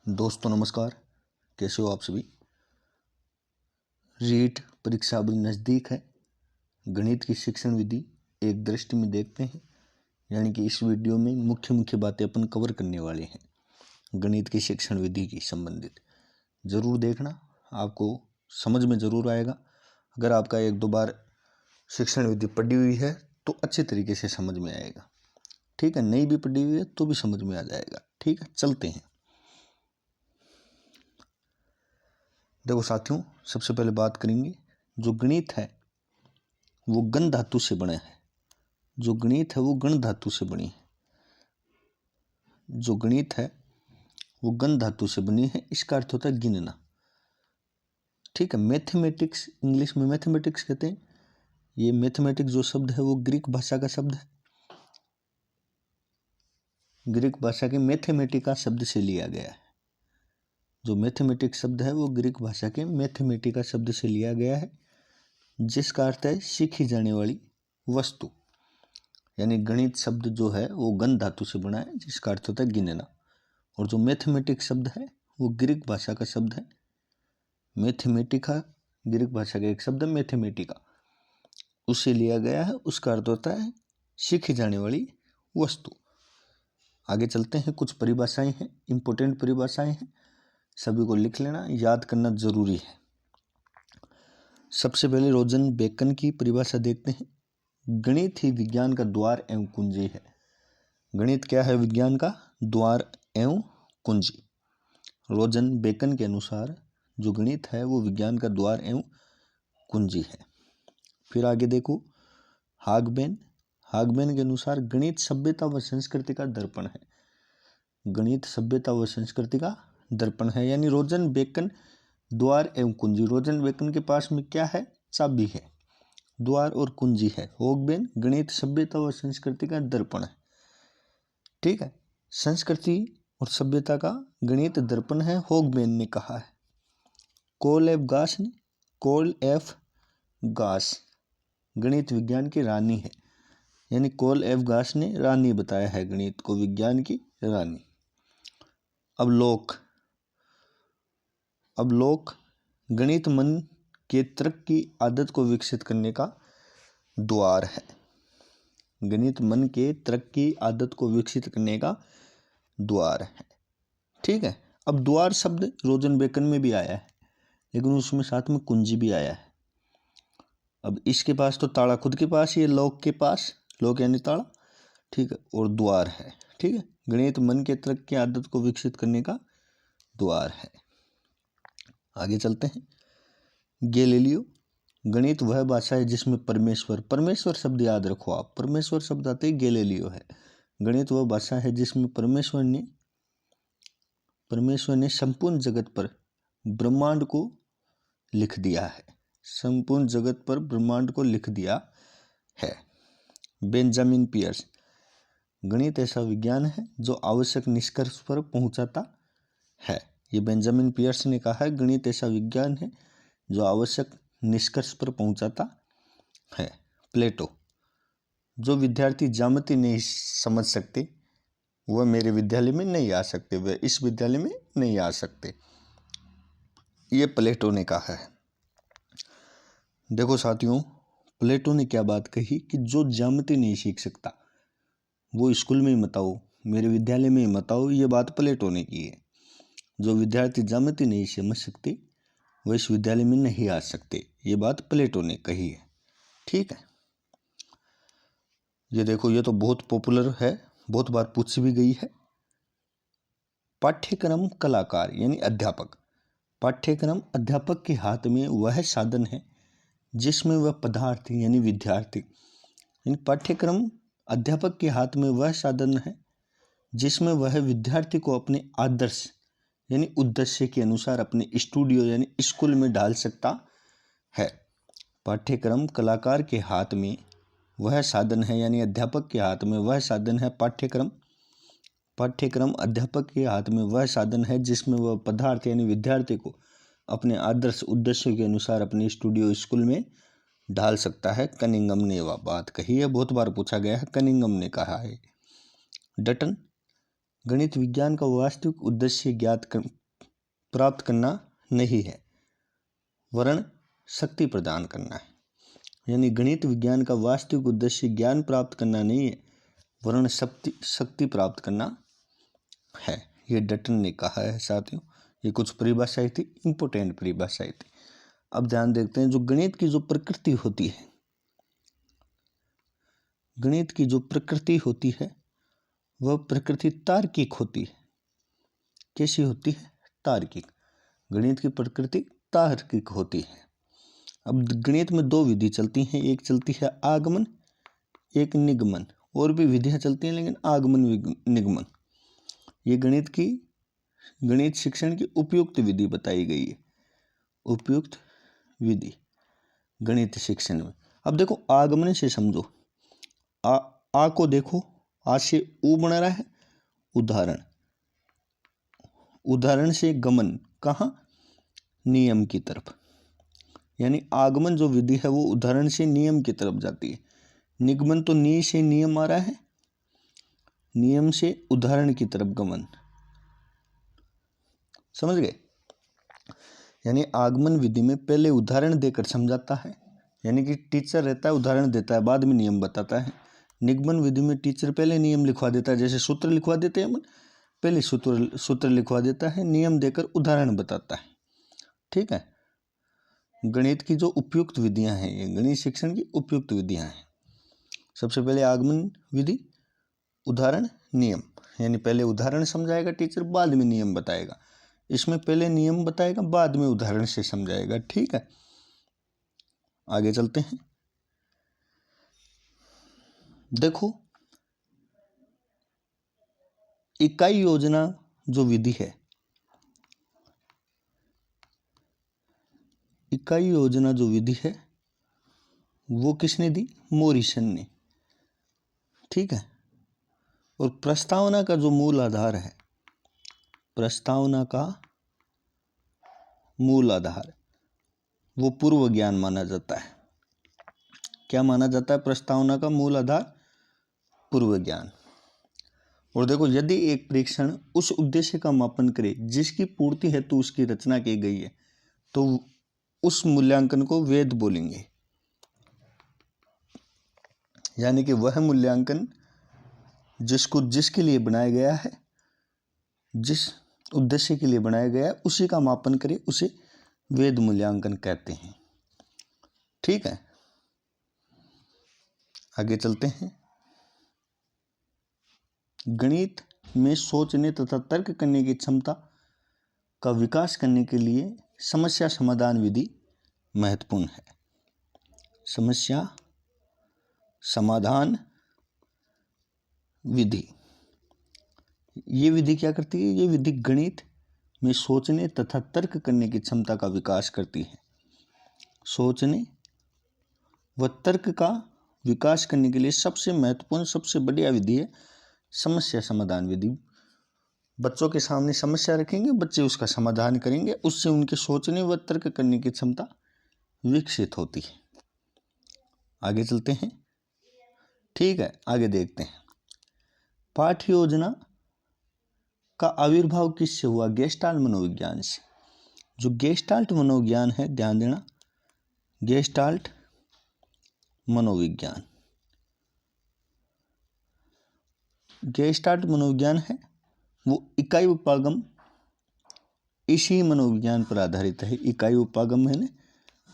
दोस्तों नमस्कार, कैसे हो आप सभी। रीट परीक्षा अभी नज़दीक है। गणित की शिक्षण विधि एक दृष्टि में देखते हैं, यानी कि इस वीडियो में मुख्य बातें अपन कवर करने वाले हैं गणित की शिक्षण विधि की संबंधित। ज़रूर देखना, आपको समझ में ज़रूर आएगा। अगर आपका एक दो बार शिक्षण विधि पढ़ी हुई है तो अच्छे तरीके से समझ में आएगा। ठीक है, नहीं भी पढ़ी हुई है तो भी समझ में आ जाएगा। ठीक है, चलते हैं। देखो साथियों, सबसे पहले बात करेंगे, जो गणित है वो गण धातु से बना है। जो गणित है वो गण धातु से बनी है। जो गणित है वो गण धातु से बनी है। इसका अर्थ होता है गिनना। ठीक है, मैथमेटिक्स, इंग्लिश में मैथमेटिक्स कहते हैं। ये मैथमेटिक्स जो शब्द है वो ग्रीक भाषा का शब्द है। ग्रीक भाषा के मैथमेटिका शब्द से लिया गया है। जो मैथमेटिक्स शब्द है वो ग्रीक भाषा के मैथमेटिका शब्द से लिया गया है, जिसका अर्थ है सीखी जाने वाली वस्तु। यानी गणित शब्द जो है वो गण धातु से बना है, जिसका अर्थ होता है गिनना। और जो मैथमेटिक्स शब्द है वो ग्रीक भाषा का शब्द है। मैथमेटिका ग्रीक भाषा का एक शब्द है मैथमेटिका, उससे लिया गया है। उसका अर्थ होता है सीखी जाने वाली वस्तु। आगे चलते हैं। कुछ परिभाषाएं हैं, इंपॉर्टेंट परिभाषाएं हैं, सभी को लिख लेना, याद करना जरूरी है। सबसे पहले रोजन बेकन की परिभाषा देखते हैं। गणित ही विज्ञान का द्वार एवं कुंजी है। गणित क्या है? विज्ञान का द्वार एवं कुंजी। रोजन बेकन के अनुसार जो गणित है वो विज्ञान का द्वार एवं कुंजी है। फिर आगे देखो, हागबेन के अनुसार गणित सभ्यता व संस्कृति का दर्पण है। गणित सभ्यता व संस्कृति का दर्पण है। यानी रोजन बेकन द्वार एवं कुंजी। रोजन बेकन के पास में क्या है? चाबी है, द्वार और कुंजी है। हागबेन गणित सभ्यता व संस्कृति का दर्पण है। ठीक है, संस्कृति और सभ्यता का गणित दर्पण है, हागबेन ने कहा है। कोल एफ गास गणित विज्ञान की रानी है। यानी कोल एफ गास ने रानी बताया है गणित को, विज्ञान की रानी। अवलोक गणित मन के तर्क की आदत को विकसित करने का द्वार है। गणित मन के तर्क की आदत को विकसित करने का द्वार है। ठीक है, अब द्वार शब्द रोजन बेकन में भी आया है, लेकिन उसमें साथ में कुंजी भी आया है। अब इसके पास तो ताला खुद के पास ही है, लॉक के पास, लॉक यानी ताला। ठीक है, और द्वार है। ठीक है, गणित मन के तर्क की आदत को विकसित करने का द्वार है। आगे चलते हैं। गैलीलियो गणित वह भाषा है जिसमें परमेश्वर शब्द याद रखो आप, परमेश्वर शब्द आते ही गैलीलियो है। गणित वह भाषा है जिसमें परमेश्वर ने संपूर्ण जगत पर ब्रह्मांड को लिख दिया है। संपूर्ण जगत पर ब्रह्मांड को लिख दिया है। बेंजामिन पियर्स गणित ऐसा विज्ञान है जो आवश्यक निष्कर्ष पर पहुंचाता है। ये बेंजामिन पियर्स ने कहा है, गणित ऐसा विज्ञान है जो आवश्यक निष्कर्ष पर पहुंचाता है। प्लेटो जो विद्यार्थी ज्यामिति नहीं समझ सकते वह मेरे विद्यालय में नहीं आ सकते, वह इस विद्यालय में नहीं आ सकते, ये प्लेटो ने कहा है। देखो साथियों, प्लेटो ने क्या बात कही कि जो ज्यामिति नहीं सीख सकता वो स्कूल में ही मत आओ, मेरे विद्यालय में ही मत आओ, ये बात प्लेटो ने की है। जो विद्यार्थी ज्यामिति नहीं समझ सकते वो इस विद्यालय में नहीं आ सकते, ये बात प्लेटो ने कही है। ठीक है, ये देखो, ये तो बहुत पॉपुलर है, बहुत बार पूछ भी गई है। पाठ्यक्रम कलाकार यानी अध्यापक। पाठ्यक्रम अध्यापक के हाथ में वह साधन है जिसमें वह पदार्थी यानी विद्यार्थी, यानी पाठ्यक्रम अध्यापक के हाथ में वह साधन है जिसमें वह विद्यार्थी को अपने आदर्श यानी उद्देश्य के अनुसार अपने स्टूडियो यानी स्कूल में डाल सकता है। पाठ्यक्रम कलाकार के हाथ में वह साधन है, यानी अध्यापक के हाथ में वह साधन है। पाठ्यक्रम अध्यापक के हाथ में वह साधन है जिसमें वह पदार्थ यानी विद्यार्थी को अपने आदर्श उद्देश्य के अनुसार अपने स्टूडियो स्कूल में ढाल सकता है। कनिंघम ने वह बात कही है, बहुत बार पूछा गया है, कनिंघम ने कहा है। डटन गणित विज्ञान का वास्तविक उद्देश्य प्राप्त करना नहीं है, वरन शक्ति प्रदान करना है। यानी गणित विज्ञान का वास्तविक उद्देश्य ज्ञान प्राप्त करना नहीं है, वरन शक्ति प्राप्त करना है। ये डटन ने कहा है साथियों। ये कुछ परिभाषाएं थी, इंपोर्टेंट परिभाषाएं थी। अब ध्यान देखते हैं, जो गणित की जो प्रकृति होती है, गणित की जो प्रकृति होती है वह प्रकृति तार्किक होती है। कैसी होती है? तार्किक। गणित की प्रकृति तार्किक होती है। अब गणित में दो विधि चलती हैं, एक चलती है आगमन, एक निगमन। और भी विधियां चलती हैं, लेकिन आगमन निगमन ये गणित शिक्षण की उपयुक्त विधि बताई गई है। उपयुक्त विधि गणित शिक्षण में। अब देखो, आगमन से समझो, आ को देखो, आ से ऊ बन रहा है, उदाहरण। उदाहरण से गमन, कहाँ? नियम की तरफ। यानी आगमन जो विधि है वो उदाहरण से नियम की तरफ जाती है। निगमन तो नी से नियम आ रहा है, नियम से उदाहरण की तरफ गमन। समझ गए? यानी आगमन विधि में पहले उदाहरण देकर समझाता है, यानी कि टीचर रहता है, उदाहरण देता है, बाद में नियम बताता है। निगमन विधि में टीचर पहले नियम लिखवा देता है, जैसे सूत्र लिखवा देते हैं, पहले सूत्र लिखवा देता है, नियम देकर उदाहरण बताता है। ठीक है। गणित की जो उपयुक्त विधियां हैं, ये गणित शिक्षण की उपयुक्त विधियां हैं। सबसे पहले आगमन विधि, उदाहरण, नियम। यानी पहले उदाहरण समझाएगा टीचर, बाद में नियम बताएगा। इसमें पहले नियम बताएगा, बाद में उदाहरण से समझाएगा। ठीक है, आगे चलते हैं। देखो, इकाई योजना जो विधि है, इकाई योजना जो विधि है वो किसने दी? मोरिसन ने। ठीक है। और प्रस्तावना का जो मूल आधार है, प्रस्तावना का मूल आधार वो पूर्व ज्ञान माना जाता है। क्या माना जाता है? प्रस्तावना का मूल आधार पूर्व ज्ञान। और देखो, यदि एक परीक्षण उस उद्देश्य का मापन करे जिसकी पूर्ति हेतु उसकी रचना की गई है, तो उस मूल्यांकन को वेद बोलेंगे। यानी कि वह मूल्यांकन जिसके लिए बनाया गया है, जिस उद्देश्य के लिए बनाया गया है, उसी का मापन करे, उसे वेद मूल्यांकन कहते हैं। ठीक है, आगे चलते हैं। गणित में सोचने तथा तर्क करने की क्षमता का विकास करने के लिए समस्या समाधान विधि महत्वपूर्ण है। समस्या समाधान विधि, ये विधि क्या करती है? ये विधि गणित में सोचने तथा तर्क करने की क्षमता का विकास करती है। सोचने व तर्क का विकास करने के लिए सबसे महत्वपूर्ण, सबसे बढ़िया विधि है समस्या समाधान विधि। बच्चों के सामने समस्या रखेंगे, बच्चे उसका समाधान करेंगे, उससे उनके सोचने व तर्क करने की क्षमता विकसित होती है। आगे चलते हैं। ठीक है, आगे देखते हैं। पाठ्य योजना का आविर्भाव किससे हुआ? गेस्टाल्ट मनोविज्ञान से। जो गेस्टाल्ट मनोविज्ञान है, ध्यान देना, गेस्टाल्ट मनोविज्ञान, गेस्टाल्ट मनोविज्ञान है वो इकाई उपागम इसी मनोविज्ञान पर आधारित है। इकाई उपागम है ना,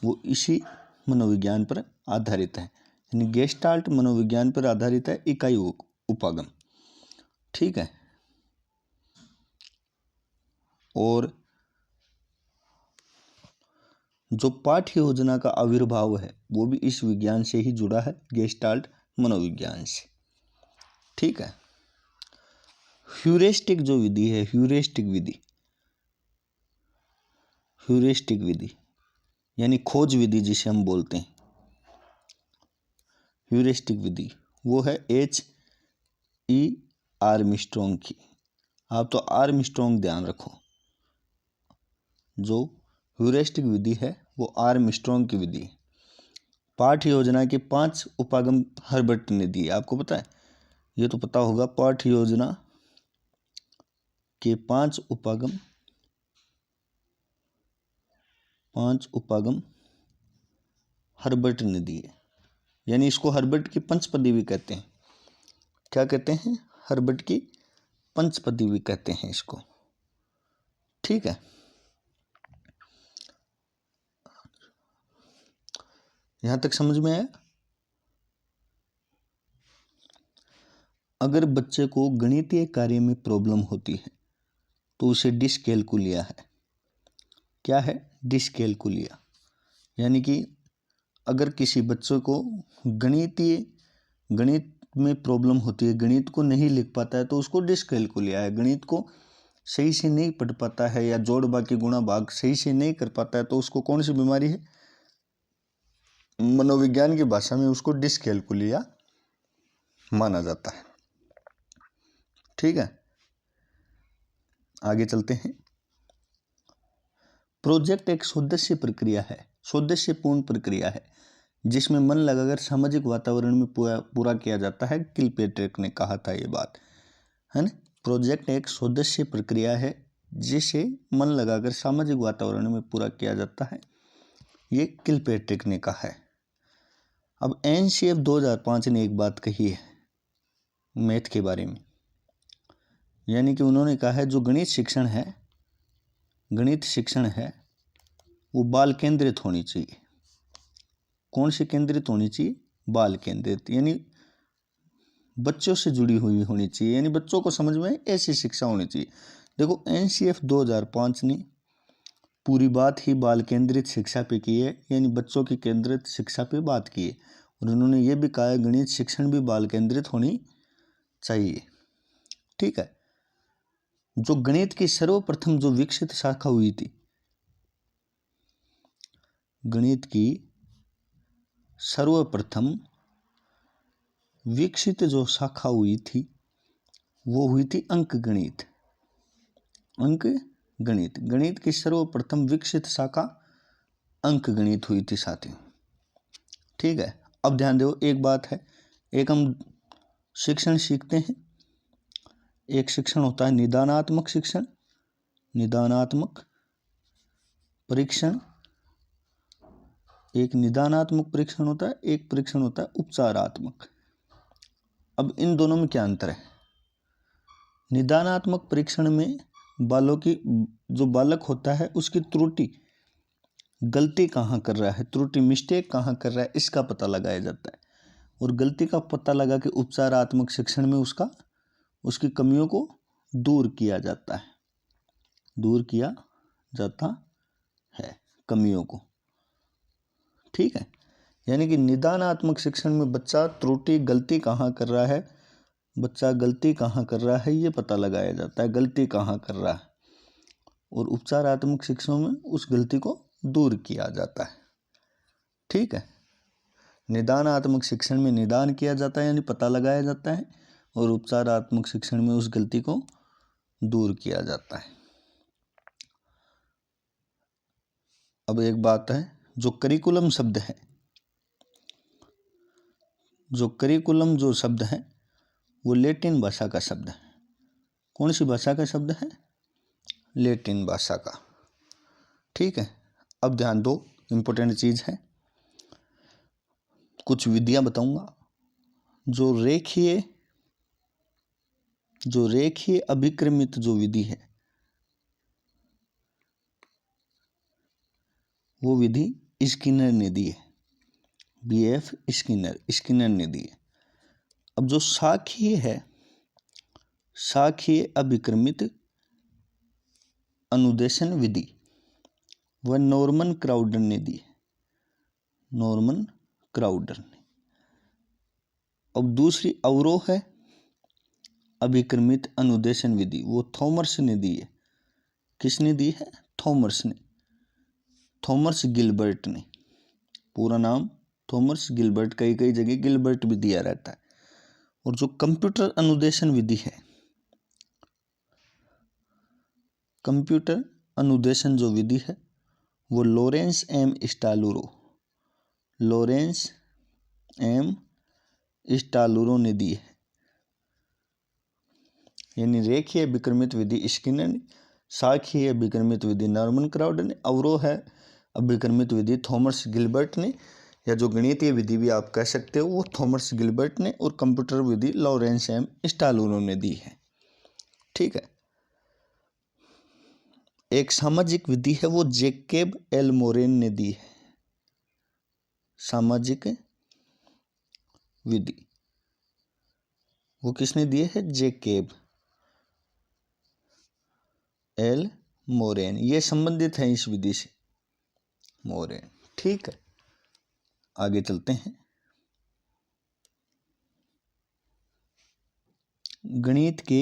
वो इसी मनोविज्ञान पर आधारित है। यानी गेस्टाल्ट मनोविज्ञान पर आधारित है इकाई उपागम। ठीक है। और जो पाठ्य योजना का आविर्भाव है वो भी इस विज्ञान से ही जुड़ा है, गेस्टाल्ट मनोविज्ञान से। ठीक है। ह्यूरिस्टिक जो विधि है, ह्यूरिस्टिक विधि यानी खोज विधि जिसे हम बोलते हैं, ह्यूरिस्टिक विधि, वो है H.E. आर्मस्ट्रॉन्ग की। आप तो आर्मस्ट्रॉन्ग ध्यान रखो। जो ह्यूरिस्टिक विधि है वो आर्मस्ट्रॉन्ग की विधि है। पाठ्य योजना के 5 उपागम हर्बर्ट ने दिए। आपको पता है? ये तो पता होगा। पाठ्य योजना के 5 उपागम हर्बर्ट ने दिए, यानी इसको हर्बर्ट की पंचपदी भी कहते हैं। क्या कहते हैं? हर्बर्ट की पंचपदी भी कहते हैं इसको। ठीक है, यहां तक समझ में आया? अगर बच्चे को गणितीय कार्य में प्रॉब्लम होती है तो उसे डिस्कैल्कुलिया है। क्या है? डिस्कैल्कुलिया। यानी कि अगर किसी बच्चे को गणित में प्रॉब्लम होती है, गणित को नहीं लिख पाता है, तो उसको डिस्कैल्कुलिया है। गणित को सही से नहीं पढ़ पाता है या जोड़ बाकी गुणा भाग सही से नहीं कर पाता है, तो उसको कौन सी बीमारी है? मनोविज्ञान की भाषा में उसको डिस्कैल्कुलिया माना जाता है। ठीक है, आगे चलते हैं। प्रोजेक्ट एक सौदेश्य प्रक्रिया है, सौदेश्यपूर्ण प्रक्रिया है, जिसमें मन लगाकर सामाजिक वातावरण में पूरा किया जाता है। किलपेट्रिक ने कहा था ये बात, है ना। प्रोजेक्ट एक सौदेश्य प्रक्रिया है जिसे मन लगाकर सामाजिक वातावरण में पूरा किया जाता है, ये किलपेट्रिक ने कहा है। अब एनसीएफ 2005 ने एक बात कही है मैथ के बारे में, यानी कि उन्होंने कहा है जो गणित शिक्षण है वो बाल केंद्रित होनी चाहिए। कौन सी केंद्रित होनी चाहिए? बाल केंद्रित, यानी बच्चों से जुड़ी हुई होनी चाहिए, यानी बच्चों को समझ में ऐसी शिक्षा होनी चाहिए। देखो, एनसीएफ 2005 ने पूरी बात ही बाल केंद्रित शिक्षा पे की है, यानी बच्चों की केंद्रित शिक्षा पे बात की है। और उन्होंने ये भी कहा है गणित शिक्षण भी बाल केंद्रित होनी चाहिए। ठीक है, जो गणित की सर्वप्रथम जो विकसित शाखा हुई थी, गणित की सर्वप्रथम विकसित जो शाखा हुई थी वो हुई थी अंक गणित। गणित की सर्वप्रथम विकसित शाखा अंक गणित हुई थी साथियों। ठीक है, अब ध्यान दो, एक बात है, एक हम शिक्षण सीखते हैं, एक शिक्षण होता है निदानात्मक शिक्षण, निदानात्मक परीक्षण, एक निदानात्मक परीक्षण होता है, एक परीक्षण होता है उपचारात्मक। अब इन दोनों में क्या अंतर है? निदानात्मक परीक्षण में जो बालक होता है उसकी त्रुटि, गलती कहाँ कर रहा है, मिस्टेक कहाँ कर रहा है, इसका पता लगाया जाता है। और गलती का पता लगा के उपचारात्मक शिक्षण में उसकी कमियों को दूर किया जाता है कमियों को। ठीक है, यानी कि निदानात्मक शिक्षण में बच्चा गलती कहाँ कर रहा है ये पता लगाया जाता है, गलती कहाँ कर रहा है। और उपचारात्मक शिक्षण में उस गलती को दूर किया जाता है। ठीक है, निदानात्मक शिक्षण में निदान किया जाता है यानी पता लगाया जाता है, और उपचारात्मक शिक्षण में उस गलती को दूर किया जाता है। अब एक बात है, जो करिकुलम शब्द है, जो शब्द है वो लैटिन भाषा का शब्द है। कौन सी भाषा का शब्द है? लैटिन भाषा का। ठीक है, अब ध्यान दो, इंपॉर्टेंट चीज है, कुछ विधियां बताऊंगा। जो रेखीय अभिक्रमित जो विधि है वो विधि स्किनर ने दी है, BF स्किनर ने दी है। अब जो शाखीय अभिक्रमित अनुदेशन विधि वह नॉर्मन क्राउडर ने दी है, अब दूसरी अवरोह है अभिक्रमित अनुदेशन विधि, वो थॉमस ने दी है। किसने दी है? थॉमस गिलबर्ट ने। पूरा नाम थॉमस गिलबर्ट, कई जगह गिलबर्ट भी दिया रहता है। और जो कंप्यूटर अनुदेशन विधि है, कंप्यूटर अनुदेशन जो विधि है वो लॉरेंस एम स्टालुरो ने दी है। यानी रेखीय विक्रमित विधि स्किनर ने, साखीय विक्रमित विधि नॉर्मन क्राउड ने, अवरोह है अभिक्रमित विधि थॉमस गिलबर्ट ने, या जो गणितीय विधि भी आप कह सकते हो वो थॉमस गिलबर्ट ने, और कंप्यूटर विधि लॉरेंस एम स्टालर ने दी है। ठीक है। एक सामाजिक विधि है वो जैकब एल मोरेन ने दी है। सामाजिक विधि वो किसने दिए है? Jacob L Moreno. ये संबंधित है इस विधि से, मोरेन। ठीक है, आगे चलते हैं। गणित के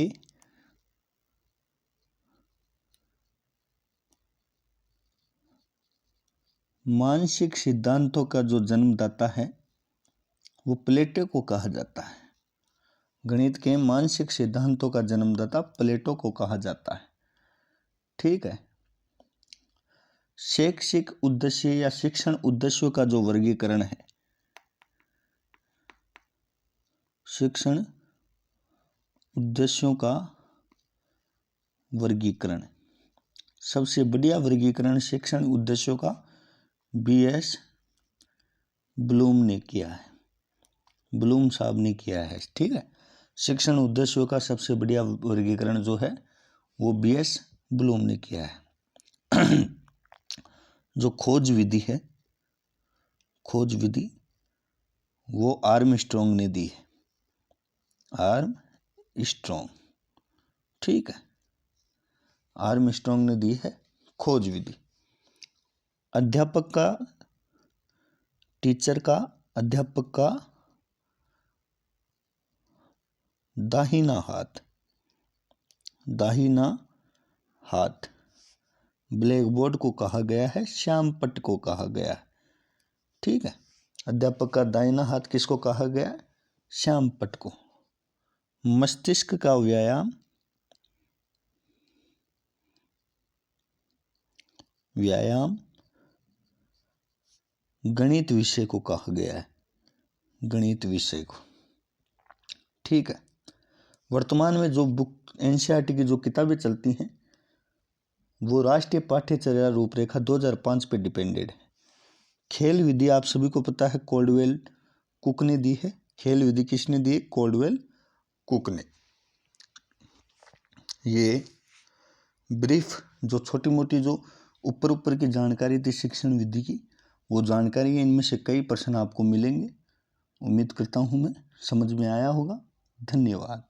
मानसिक सिद्धांतों का जो जन्मदाता है वो प्लेटो को कहा जाता है। गणित के मानसिक सिद्धांतों का जन्मदाता प्लेटो को कहा जाता है। ठीक है। शैक्षिक उद्देश्य या शिक्षण उद्देश्यों का जो वर्गीकरण है, शिक्षण उद्देश्यों का वर्गीकरण, सबसे बढ़िया वर्गीकरण शिक्षण उद्देश्यों का बीएस ब्लूम ने किया है, ब्लूम साहब ने किया है। ठीक है। शिक्षण उद्देश्यों का सबसे बढ़िया वर्गीकरण जो है वो बीएस ब्लूम ने किया है। जो खोज विधि है, खोज विधि वो आर्मस्ट्रॉन्ग ने दी है, आर्मस्ट्रॉन्ग। ठीक है, आर्मस्ट्रॉन्ग ने दी है खोज विधि। अध्यापक का, टीचर का, अध्यापक का दाहिना हाथ, दाहिना हाथ ब्लैक बोर्ड को कहा गया है, श्यामपट्ट को कहा गया है। ठीक है। अध्यापक का दाहिना हाथ किसको कहा गया? श्यामपट्ट को। मस्तिष्क का व्यायाम, व्यायाम गणित विषय को कहा गया है, गणित विषय को। ठीक है। वर्तमान में जो बुक एनसीईआरटी की जो किताबें चलती हैं वो राष्ट्रीय पाठ्यचर्या रूपरेखा 2005 पे डिपेंडेड है। खेल विधि आप सभी को पता है कोल्डवेल कुक ने दी है। खेल विधि किसने दी? कोल्डवेल कुक ने। ये ब्रीफ जो छोटी मोटी जो ऊपर की जानकारी थी शिक्षण विधि की, वो जानकारी है। इनमें से कई प्रश्न आपको मिलेंगे। उम्मीद करता हूँ मैं समझ में आया होगा। धन्यवाद।